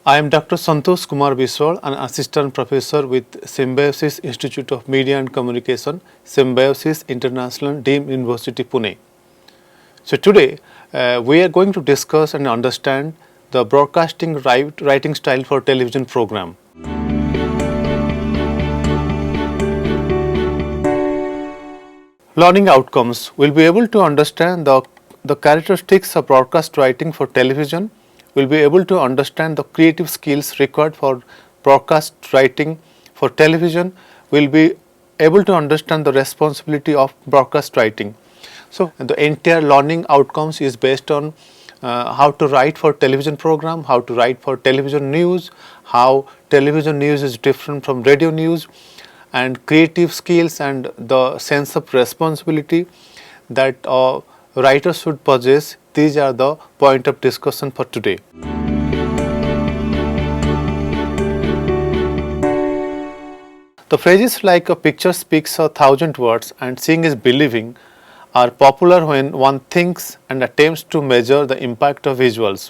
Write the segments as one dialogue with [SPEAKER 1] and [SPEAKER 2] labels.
[SPEAKER 1] I am Dr. Santosh Kumar Biswal, an assistant professor with Symbiosis Institute of Media and Communication, Symbiosis International, Deemed University, Pune. So today we are going to discuss and understand the broadcasting writing style for television program. Learning outcomes. We'll be able to understand the characteristics of broadcast writing for television. We'll be able to understand the creative skills required for broadcast writing for television. We'll be able to understand the responsibility of broadcast writing. So the entire learning outcomes is based on how to write for television program, how to write for television news, how television news is different from radio news, and creative skills and the sense of responsibility that writers should possess. These are the point of discussion for today. The phrases like a picture speaks 1,000 words and seeing is believing are popular when one thinks and attempts to measure the impact of visuals.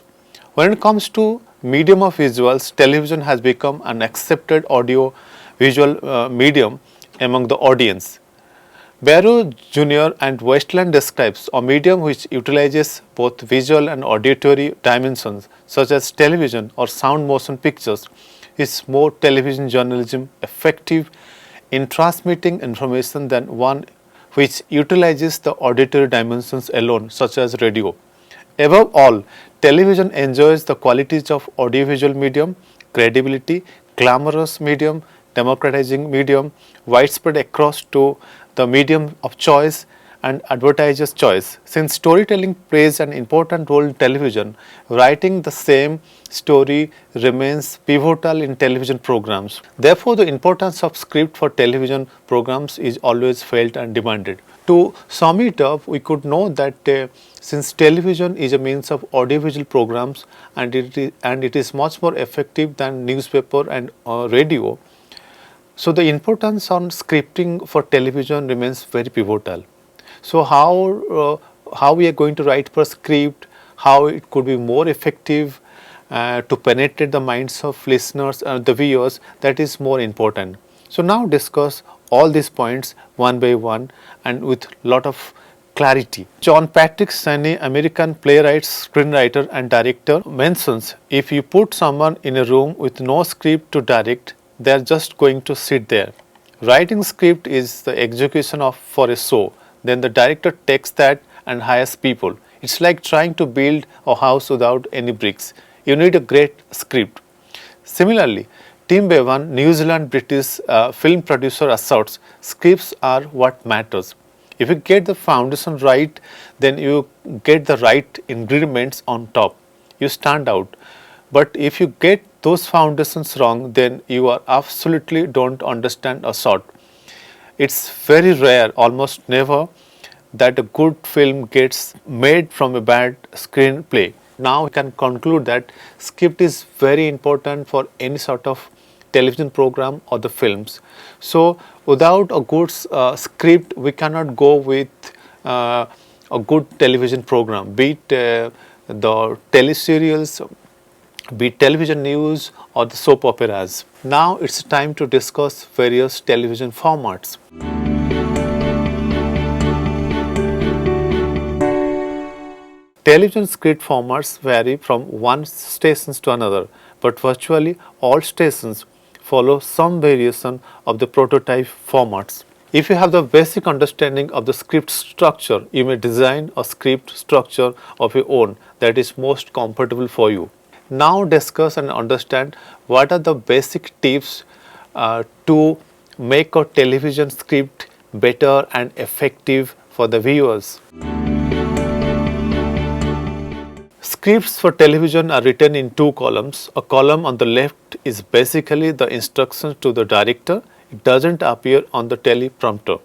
[SPEAKER 1] When it comes to medium of visuals, television has become an accepted audio visual medium among the audience. Barrow Jr. and Westland describes a medium which utilizes both visual and auditory dimensions such as television or sound motion pictures is more television journalism effective in transmitting information than one which utilizes the auditory dimensions alone such as radio. Above all, television enjoys the qualities of audiovisual medium, credibility, glamorous medium, democratizing medium, widespread across to the medium of choice and advertiser's choice. Since storytelling plays an important role in television, writing the same story remains pivotal in television programs. Therefore, the importance of script for television programs is always felt and demanded. To sum it up, we could know that since television is a means of audiovisual programs and it is much more effective than newspaper and radio, so the importance on scripting for television remains very pivotal. So how we are going to write for script, how it could be more effective to penetrate the minds of listeners and the viewers, that is more important. So now discuss all these points one by one and with lot of clarity. John Patrick Shaney, American playwright, screenwriter and director, mentions if you put someone in a room with no script to direct, they are just going to sit there. Writing script is the execution of for a show. Then the director takes that and hires people. It's like trying to build a house without any bricks. You need a great script. Similarly, Tim Bevan, New Zealand British film producer, asserts scripts are what matters. If you get the foundation right, then you get the right ingredients on top. You stand out. But if you get those foundations wrong, then you are absolutely don't understand a shot. It's very rare, almost never, that a good film gets made from a bad screenplay. Now we can conclude that script is very important for any sort of television program or the films. So without a good script, we cannot go with a good television program, be it the teleserials, be it television news or the soap operas. Now it's time to discuss various television formats. Television script formats vary from one station to another, but virtually all stations follow some variation of the prototype formats. If you have the basic understanding of the script structure, you may design a script structure of your own that is most comfortable for you. Now discuss and understand what are the basic tips to make a television script better and effective for the viewers. Scripts for television are written in two columns. A column on the left is basically the instructions to the director. It doesn't appear on the teleprompter.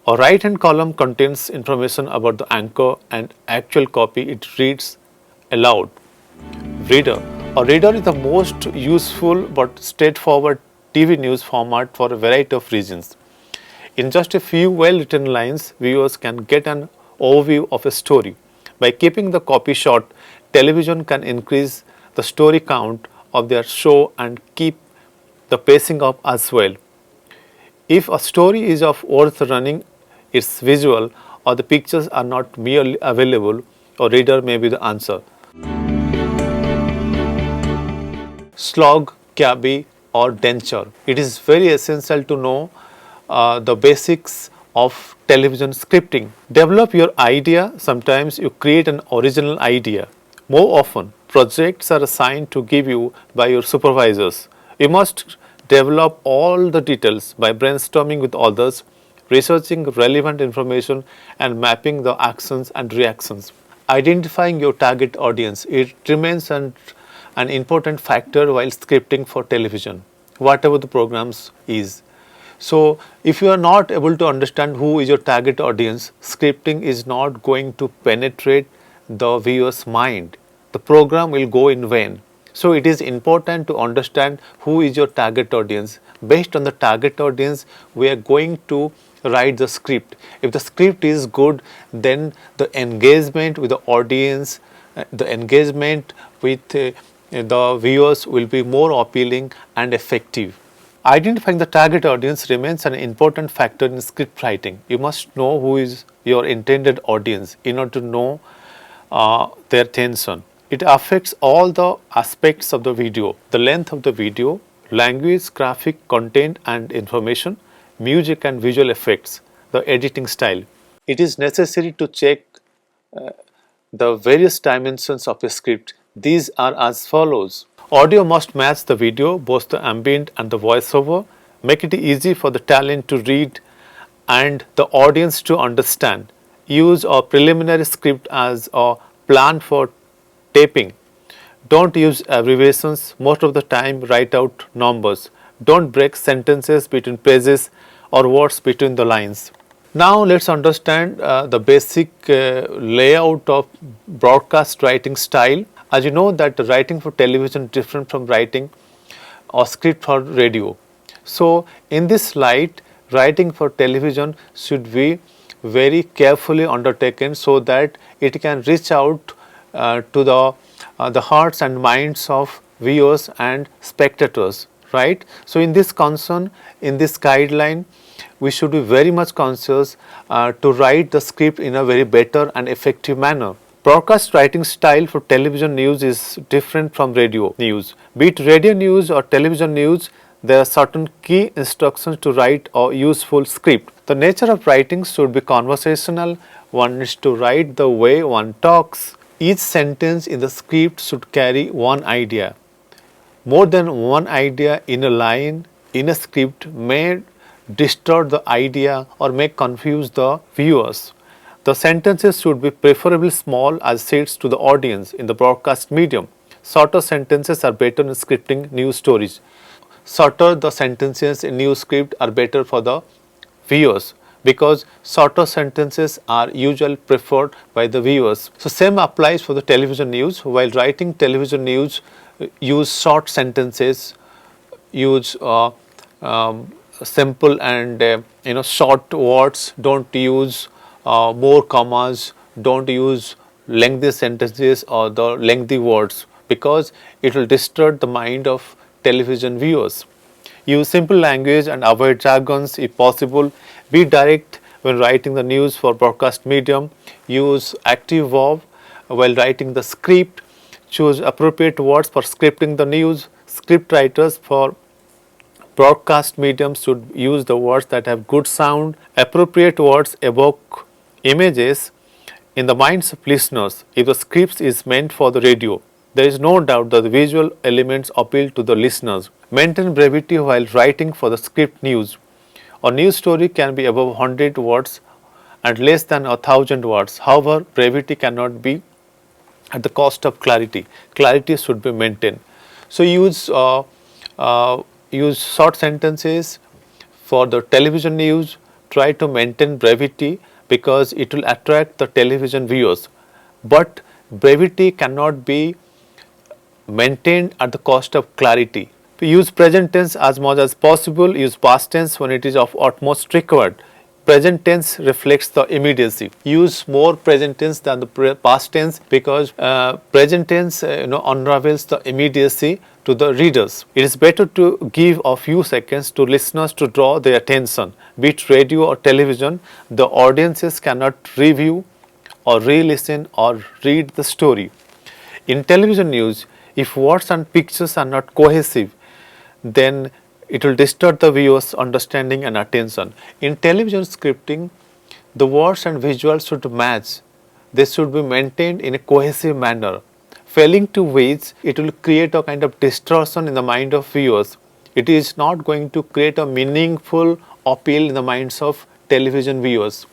[SPEAKER 1] A right hand column contains information about the anchor and actual copy it reads aloud. Reader. A reader is the most useful but straightforward TV news format for a variety of reasons. In just a few well written lines, viewers can get an overview of a story. By keeping the copy short, television can increase the story count of their show and keep the pacing up as well. If a story is of worth running, its visual or the pictures are not merely available, or reader may be the answer. Slog, cabby or denture. It is very essential to know the basics of television scripting. Develop your idea. Sometimes you create an original idea. More often, projects are assigned to give you by your supervisors. You must develop all the details by brainstorming with others, researching relevant information and mapping the actions and reactions. Identifying your target audience, it remains an important factor while scripting for television, whatever the programs is. So, if you are not able to understand who is your target audience, scripting is not going to penetrate the viewer's mind. The program will go in vain. So, it is important to understand who is your target audience. Based on the target audience, we are going to write the script. If the script is good, then the engagement with the audience, the engagement with the viewers will be more appealing and effective. Identifying the target audience remains an important factor in script writing. You must know who is your intended audience in order to know their attention. It affects all the aspects of the video: the length of the video, language, graphic, content and information, music and visual effects, the editing style. It is necessary to check the various dimensions of a script. These are as follows. Audio must match the video, both the ambient and the voiceover. Make it easy for the talent to read and the audience to understand. Use a preliminary script as a plan for taping. Don't use abbreviations. Most of the time write out numbers. Don't break sentences between pages or words between the lines. Now let's understand the basic layout of broadcast writing style. As you know that writing for television is different from writing a script for radio. So in this light, writing for television should be very carefully undertaken so that it can reach out to the hearts and minds of viewers and spectators, right? So in this concern, in this guideline, we should be very much conscious to write the script in a very better and effective manner. Broadcast writing style for television news is different from radio news. Be it radio news or television news, there are certain key instructions to write a useful script. The nature of writing should be conversational. One needs to write the way one talks. Each sentence in the script should carry one idea. More than one idea in a line in a script may distort the idea or may confuse the viewers. The sentences should be preferably small as seeds to the audience in the broadcast medium. Shorter sentences are better in scripting news stories. Shorter the sentences in news script are better for the viewers because shorter sentences are usually preferred by the viewers. So same applies for the television news. While writing television news, use short sentences, use simple and short words. Don't use more commas, don't use lengthy sentences or the lengthy words because it will distort the mind of television viewers. Use simple language and avoid jargons if possible. Be direct when writing the news for broadcast medium. Use active verb while writing the script. Choose appropriate words for scripting the news. Script writers for broadcast medium should use the words that have good sound. Appropriate words evoke images in the minds of listeners. If the script is meant for the radio, there is no doubt that the visual elements appeal to the listeners. Maintain brevity while writing for the script news. A news story can be above 100 words and less than 1000 words. However, brevity cannot be at the cost of clarity. Clarity should be maintained. So use short sentences for the television news. Try to maintain brevity because it will attract the television viewers. But brevity cannot be maintained at the cost of clarity. Use present tense as much as possible. Use past tense when it is of utmost required. present tense reflects the immediacy. Use more present tense than the past tense because present tense unravels the immediacy to the readers. It is better to give a few seconds to listeners to draw their attention. Be it radio or television, the audiences cannot review or re-listen or read the story. In television news, if words and pictures are not cohesive, then it will disturb the viewer's understanding and attention. In television scripting, the words and visuals should match. They should be maintained in a cohesive manner. Failing to which, it will create a kind of distortion in the mind of viewers. It is not going to create a meaningful appeal in the minds of television viewers.